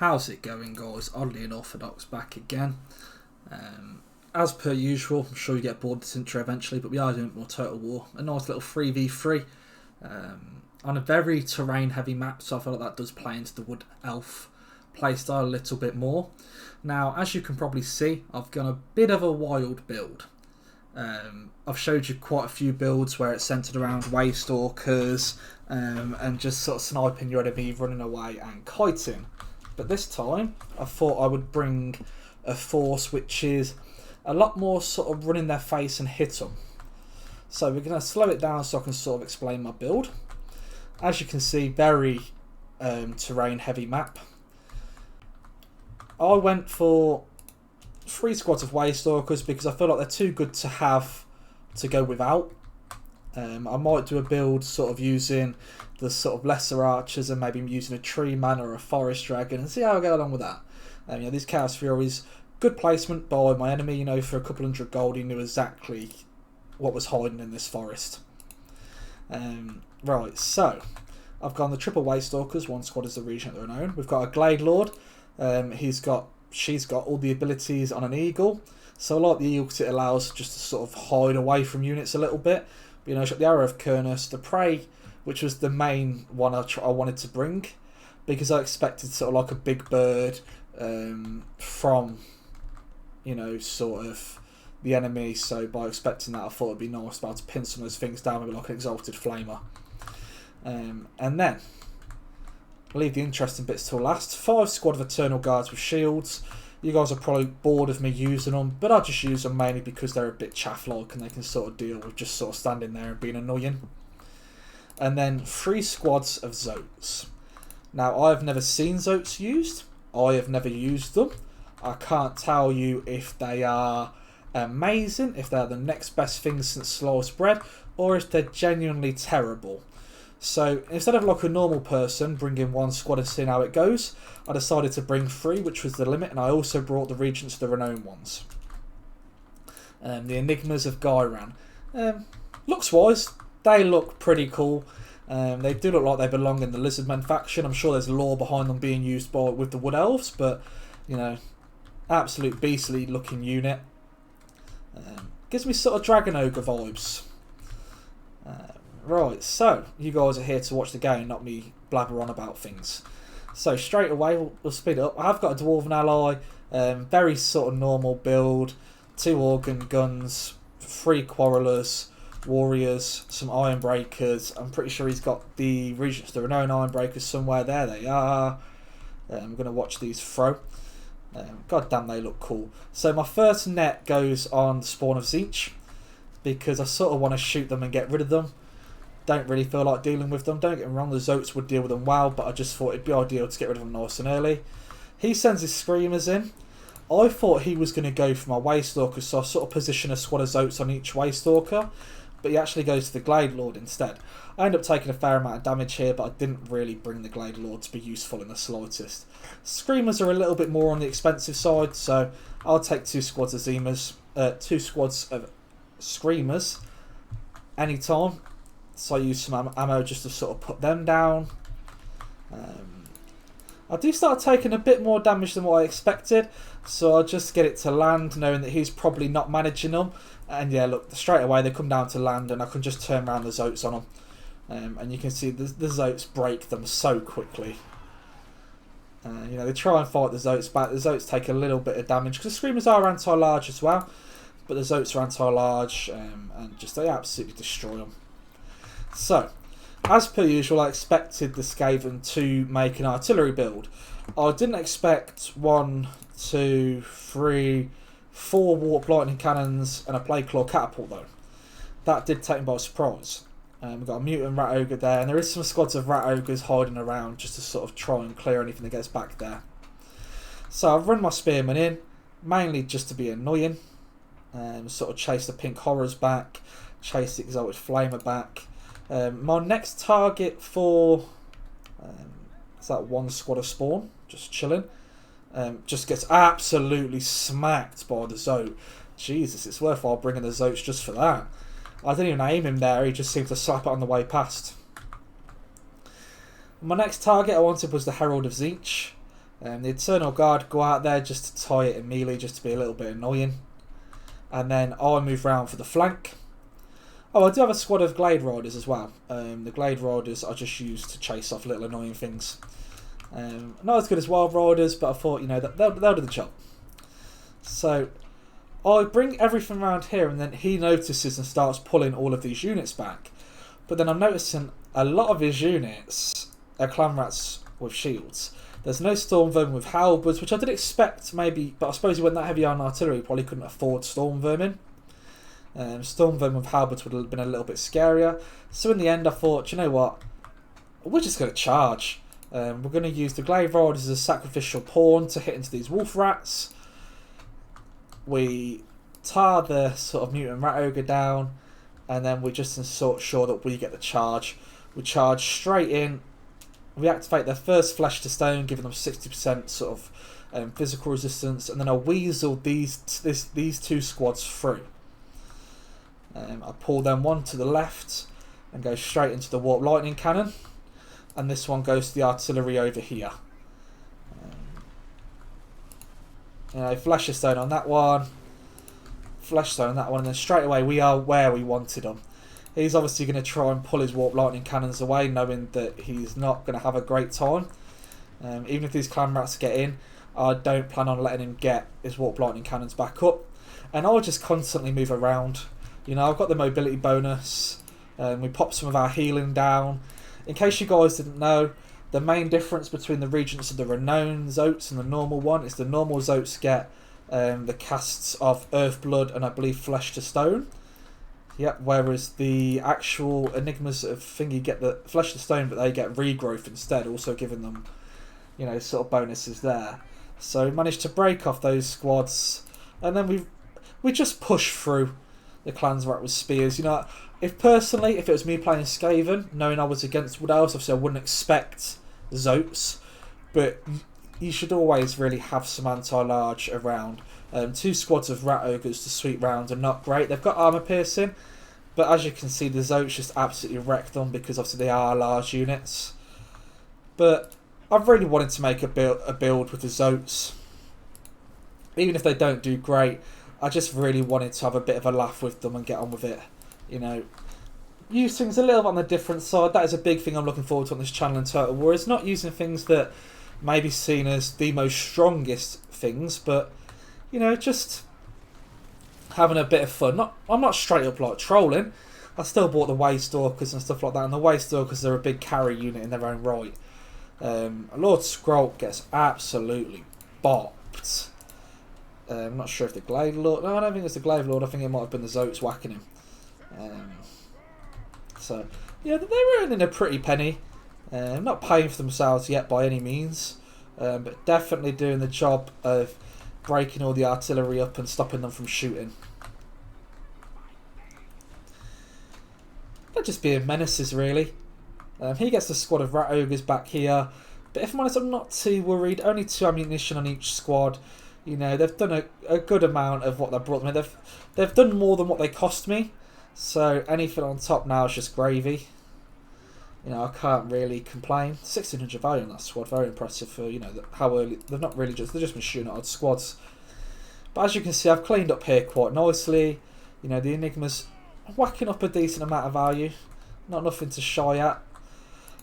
How's it going, guys? Oddly Unorthodox back again. As per usual, I'm sure you get bored of this intro eventually, but we are doing more Total War. A nice little 3v3 on a very terrain heavy map, so I feel like that does play into the Wood Elf playstyle a little bit more. Now, as you can probably see, I've gone a bit of a wild build. I've showed you quite a few builds where it's centred around Waystalkers and just sort of sniping your enemy, running away and kiting. But this time, I thought I would bring a force which is a lot more sort of run in their face and hit them. So we're going to slow it down so I can sort of explain my build. As you can see, very terrain heavy map. I went for 3 squads of Waystalkers because I feel like they're too good to have to go without. I might do a build sort of using the sort of lesser archers and maybe using a tree man or a forest dragon and see how I go along with that. These Chaos Furies, good placement by my enemy. For a couple hundred gold he knew exactly what was hiding in this forest. Right, so I've gone the triple Waystalkers. One squad is the Regent of their own. We've got a Glade Lord. She's got all the abilities on an eagle. So I like the eagle because it allows just to sort of hide away from units a little bit. But, she's got the Arrow of Kurnus, the Prey, which was the main one I wanted to bring, because I expected sort of like a big bird from, sort of the enemy. So by expecting that, I thought it'd be nice to be able to pin some of those things down, maybe like an Exalted Flamer. And then I'll leave the interesting bits till last. 5 squad of Eternal Guards with shields. You guys are probably bored of me using them, but I just use them mainly because they're a bit chaff-like and they can sort of deal with just sort of standing there and being annoying. And then 3 squads of ZOATS. Now, I've never seen ZOATS used. I have never used them. I can't tell you if they are amazing, if they're the next best thing since sliced bread, or if they're genuinely terrible. So instead of like a normal person bringing 1 squad and seeing how it goes, I decided to bring 3, which was the limit, and I also brought the Regents of the Renown ones. The Enigmas of Gairan. Looks wise, they look pretty cool. They do look like they belong in the Lizardmen faction. I'm sure there's lore behind them being used with the Wood Elves, but absolute beastly looking unit. Gives me sort of Dragon Ogre vibes. Right, so you guys are here to watch the game, not me blabber on about things. So straight away, we'll speed it up. I have got a Dwarven ally, very sort of normal build, 2 Organ Guns, 3 Quarrelers, Warriors, some Ironbreakers. I'm pretty sure he's got the Regents of the Renown Ironbreakers somewhere. There they are. I'm going to watch these throw. God damn, they look cool. So my first net goes on the Spawn of Tzeentch, because I sort of want to shoot them and get rid of them. Don't really feel like dealing with them. Don't get me wrong, the ZOATS would deal with them well, but I just thought it'd be ideal to get rid of them nice and early. He sends his Screamers in. I thought he was going to go for my Waystalker, so I sort of position a squad of ZOATS on each Waystalker, but he actually goes to the Glade Lord instead. I end up taking a fair amount of damage here, but I didn't really bring the Glade Lord to be useful in the slightest. Screamers are a little bit more on the expensive side, so I'll take 2 squads of Zemas, 2 squads of Screamers anytime. So I use some ammo just to sort of put them down. I do start taking a bit more damage than what I expected, so I'll just get it to land, knowing that he's probably not managing them. And yeah, look, straight away they come down to land, and I can just turn around the ZOATS on them. And you can see the ZOATS break them so quickly. They try and fight the ZOATS back. The ZOATS take a little bit of damage, because the Screamers are anti-large as well, but the ZOATS are anti-large, and just they absolutely destroy them. So, as per usual, I expected the Skaven to make an artillery build. I didn't expect 1, 2, 3, 4 Warp Lightning Cannons and a Plague Claw Catapult though. That did take me by surprise. We've got a Mutant Rat Ogre there, and there is some squads of Rat Ogres hiding around just to sort of try and clear anything that gets back there. So I've run my Spearmen in, mainly just to be annoying. Sort of chase the Pink Horrors back, chase the Exalted Flamer back. My next target for is that 1 squad of Spawn, just chilling. Just gets absolutely smacked by the ZOAT. Jesus, it's worthwhile bringing the ZOATs just for that. I didn't even aim him there, he just seemed to slap it on the way past. My next target I wanted was the Herald of Tzeentch. The Eternal Guard go out there just to tie it in melee, just to be a little bit annoying. And then I move round for the flank. Oh, I do have a squad of Glade Riders as well. The Glade Riders I just use to chase off little annoying things. Not as good as Wild Riders, but I thought, you know, they'll do the job. So I bring everything around here, and then he notices and starts pulling all of these units back. But then I'm noticing a lot of his units are clan rats with shields. There's no storm vermin with halberds, which I did expect maybe, but I suppose he went that heavy on artillery, he probably couldn't afford storm vermin. Storm vermin with halberds would have been a little bit scarier. So in the end I thought, you know what, we're just going to charge. We're going to use the Glade Riders as a sacrificial pawn to hit into these wolf rats. We tar the sort of mutant rat ogre down, and then we're just sure that we get the charge. We charge straight in. We activate their first flesh to stone, giving them 60% sort of physical resistance, and then I weasel these two squads through. I pull them one to the left and go straight into the warp lightning cannon, and this one goes to the artillery over here. Flesh to stone on that one, flesh stone on that one, and then straight away we are where we wanted them. He's obviously going to try and pull his warp lightning cannons away, knowing that he's not going to have a great time. Even if these clan rats get in, I don't plan on letting him get his warp lightning cannons back up. And I'll just constantly move around. You know, I've got the mobility bonus. We pop some of our healing down. In case you guys didn't know, the main difference between the Regents of the Renowned ZOATS and the normal one is the normal ZOATS get the casts of Earth Blood and I believe Flesh to Stone. Yep, whereas the actual Enigmas of Thingy get the Flesh to Stone, but they get Regrowth instead, also giving them, you know, sort of bonuses there. So we managed to break off those squads, and then we just push through the clans rat with spears. You know, if it was me playing Skaven, knowing I was against Wood Elves, obviously I wouldn't expect ZOATS, but you should always really have some anti-large around. Two squads of rat ogres to sweep round are not great. They've got armor piercing, but as you can see, the ZOATS just absolutely wrecked them because obviously they are large units. But I've really wanted to make a build with the ZOATS. Even if they don't do great, I just really wanted to have a bit of a laugh with them and get on with it. You know, use things a little bit on the different side. That is a big thing I'm looking forward to on this channel in Total War. It's not using things that may be seen as the most strongest things, but you know, just having a bit of fun. I'm not straight up like trolling. I still bought the Waystalkers and stuff like that, and the Waystalkers are a big carry unit in their own right. Lord Scroll gets absolutely bopped. I'm not sure if the Glade Lord... No, I don't think it's the Glade Lord. I think it might have been the ZOATS whacking him. So, yeah, they're earning a pretty penny. Not paying for themselves yet by any means, but definitely doing the job of breaking all the artillery up and stopping them from shooting. They're just being menaces, really. He gets the squad of rat ogres back here, but if I'm honest, I'm not too worried. Only 2 ammunition on each squad. You know, they've done a good amount of what they brought me. They've done more than what they cost me, so anything on top now is just gravy. You know, I can't really complain. 1600 value on that squad, very impressive for, you know, how early. They've just been shooting at odd squads. But as you can see, I've cleaned up here quite nicely. You know, the Enigmas whacking up a decent amount of value. Not nothing to shy at.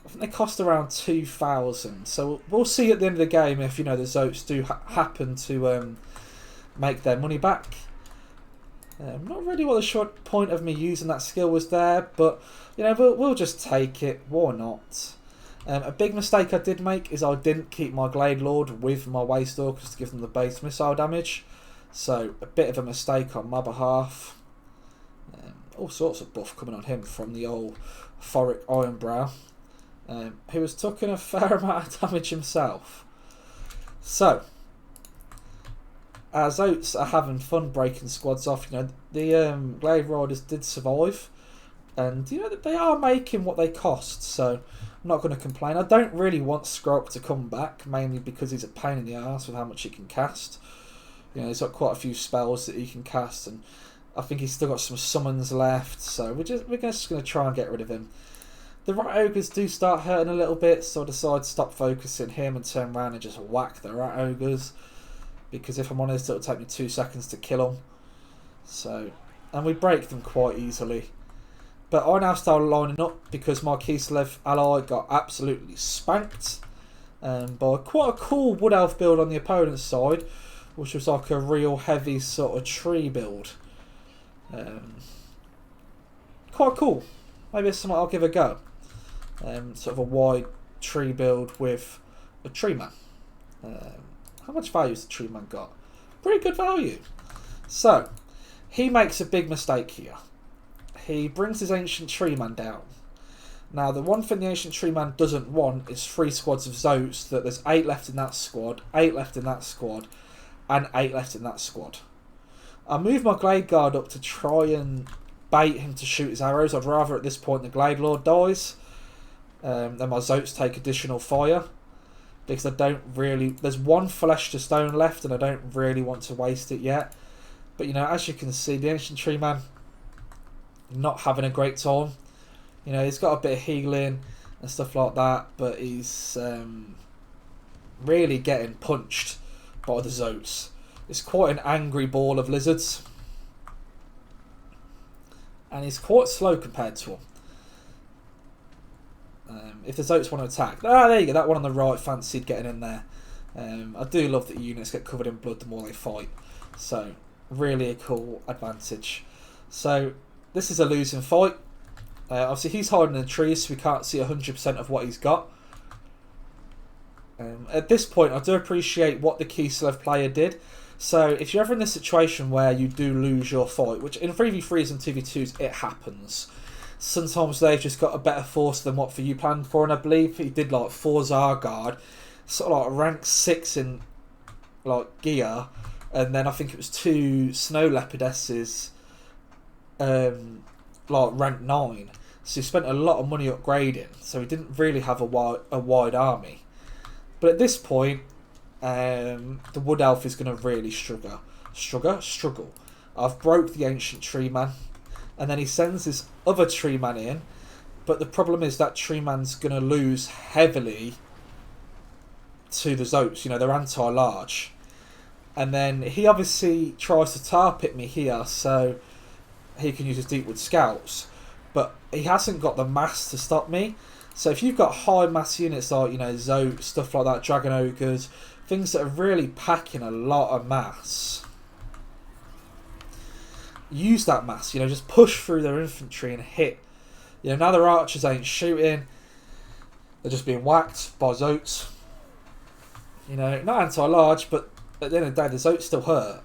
I think they cost around 2,000. So we'll see at the end of the game if, you know, the ZOATS do happen to make their money back. Not really what the short point of me using that skill was there, but you know, we'll just take it. Why not? A big mistake I did make is I didn't keep my Glade Lord with my Waystalkers to give them the base missile damage. So a bit of a mistake on my behalf. All sorts of buff coming on him from the old Thoric Ironbrow, who has taken a fair amount of damage himself. So our ZOATS are having fun breaking squads off. You know, the Glade Riders did survive, and you know that they are making what they cost. So I'm not going to complain. I don't really want Scrop to come back, mainly because he's a pain in the arse with how much he can cast. You know, he's got quite a few spells that he can cast, and I think he's still got some summons left. So we're just going to try and get rid of him. The rat ogres do start hurting a little bit, so I decide to stop focusing him and turn around and just whack the rat ogres. Because if I'm honest, it'll take me 2 seconds to kill them. So, and we break them quite easily. But I now start lining up because my Kislev ally got absolutely spanked by quite a cool wood elf build on the opponent's side, which was like a real heavy sort of tree build. Quite cool. Maybe it's something I'll give a go. Sort of a wide tree build with a tree man. How much value has the tree man got? Pretty good value. So, he makes a big mistake here. He brings his ancient tree man down. Now, the one thing the ancient tree man doesn't want is 3 squads of ZOATS, that there's 8 left in that squad, 8 left in that squad, and 8 left in that squad. I move my Glade Guard up to try and bait him to shoot his arrows. I'd rather at this point the Glade Lord dies. Then my ZOATS take additional fire. Because I don't really... There's 1 flesh to stone left and I don't really want to waste it yet. But, you know, as you can see, the ancient tree man not having a great time. You know, he's got a bit of healing and stuff like that, but he's really getting punched by the ZOATS. It's quite an angry ball of lizards. And he's quite slow compared to him. If the ZOATS want to attack... Ah, there you go, that one on the right fancied getting in there. I do love that units get covered in blood the more they fight. So, really a cool advantage. So, this is a losing fight. Obviously, he's hiding in the trees, so we can't see 100% of what he's got. At this point, I do appreciate what the Kislev player did. So, if you're ever in this situation where you do lose your fight, which in 3v3s and 2v2s, it happens. Sometimes they've just got a better force than what you planned for, and I believe he did like 4 Zargard, sort of like rank 6 in like gear, and then I think it was 2 Snow Leopardesses, like rank 9. So he spent a lot of money upgrading, so he didn't really have a wide army. But at this point, the Wood Elf is going to really struggle. I've broke the Ancient Tree Man, and then he sends this other Tree Man in, but the problem is that Tree Man's going to lose heavily to the ZOATS. You know, they're anti-large. And then he obviously tries to tar pit me here, so he can use his Deepwood Scouts. But he hasn't got the mass to stop me. So if you've got high mass units like, you know, ZOATS, stuff like that, Dragon Ogres, things that are really packing a lot of mass, use that mass, you know, just push through their infantry and hit. You know, now their archers ain't shooting, they're just being whacked by ZOATS. You know, not anti-large, but at the end of the day, the ZOATS still hurt.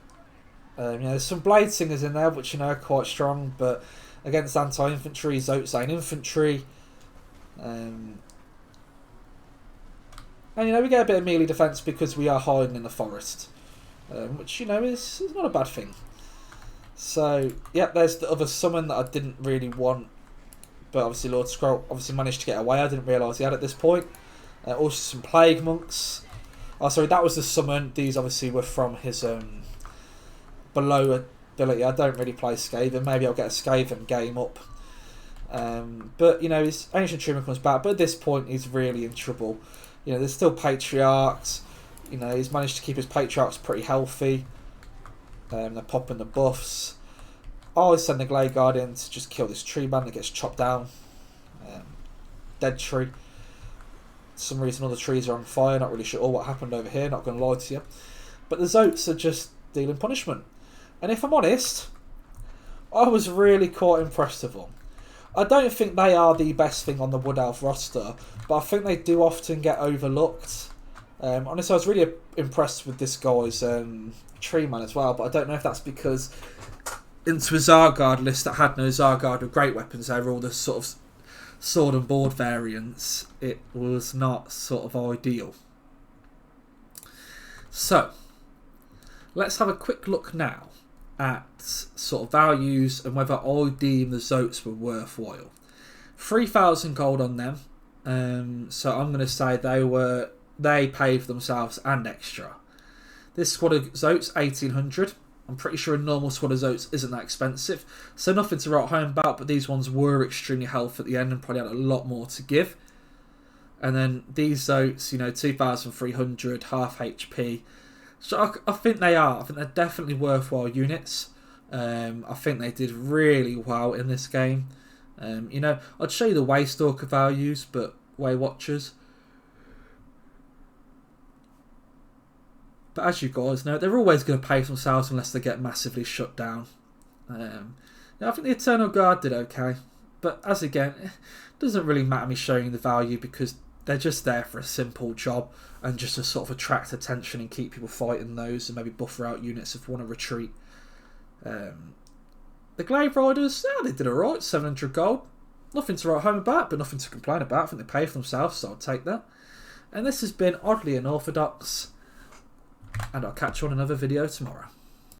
You know, there's some Blade Singers in there, which, you know, are quite strong, but against anti-infantry, ZOATS ain't infantry. And, you know, we get a bit of melee defence because we are hiding in the forest, which, you know, is not a bad thing. So, yeah, there's the other summon that I didn't really want, but obviously Lord Scroll obviously managed to get away. I didn't realise he had at this point. Also some Plague Monks. Oh, sorry, that was the summon. These obviously were from his below ability. I don't really play Skaven. Maybe I'll get a Skaven game up. But, you know, his Ancient Tree Man comes back, but at this point he's really in trouble. You know, there's still Patriarchs. You know, he's managed to keep his Patriarchs pretty healthy. They're popping the buffs. I always send the Glade Guard in to just kill this Tree Man that gets chopped down. Dead tree. For some reason all the trees are on fire. Not really sure what happened over here, not going to lie to you. But the ZOATS are just dealing punishment. And if I'm honest, I was really quite impressed with them. I don't think they are the best thing on the Wood Elf roster, but I think they do often get overlooked. Honestly, I was really impressed with this guy's Tree Man as well, but I don't know if that's because into a Zargard list that had no Zargard with great weapons, they were all the sort of sword and board variants, it was not sort of ideal. So, let's have a quick look now at sort of values and whether I deem the ZOATS were worthwhile. 3,000 gold on them, so I'm going to say they paid for themselves and extra. This squad of ZOATS, 1,800. I'm pretty sure a normal squad of ZOATS isn't that expensive, so nothing to write home about, but these ones were extremely helpful at the end and probably had a lot more to give. And then these ZOATS, you know, 2,300, half HP. So I think they are. I think they're definitely worthwhile units. I think they did really well in this game. You know, I'd show you the Waystalker values, but Way Watchers. But as you guys know, they're always going to pay for themselves unless they get massively shut down. I think the Eternal Guard did okay. But as again, it doesn't really matter me showing the value because they're just there for a simple job and just to sort of attract attention and keep people fighting those and maybe buffer out units if we want to retreat. The Glaive Riders, yeah, they did alright, 700 gold. Nothing to write home about, but nothing to complain about. I think they pay for themselves, so I'll take that. And this has been Oddly Unorthodox, and I'll catch you on another video tomorrow.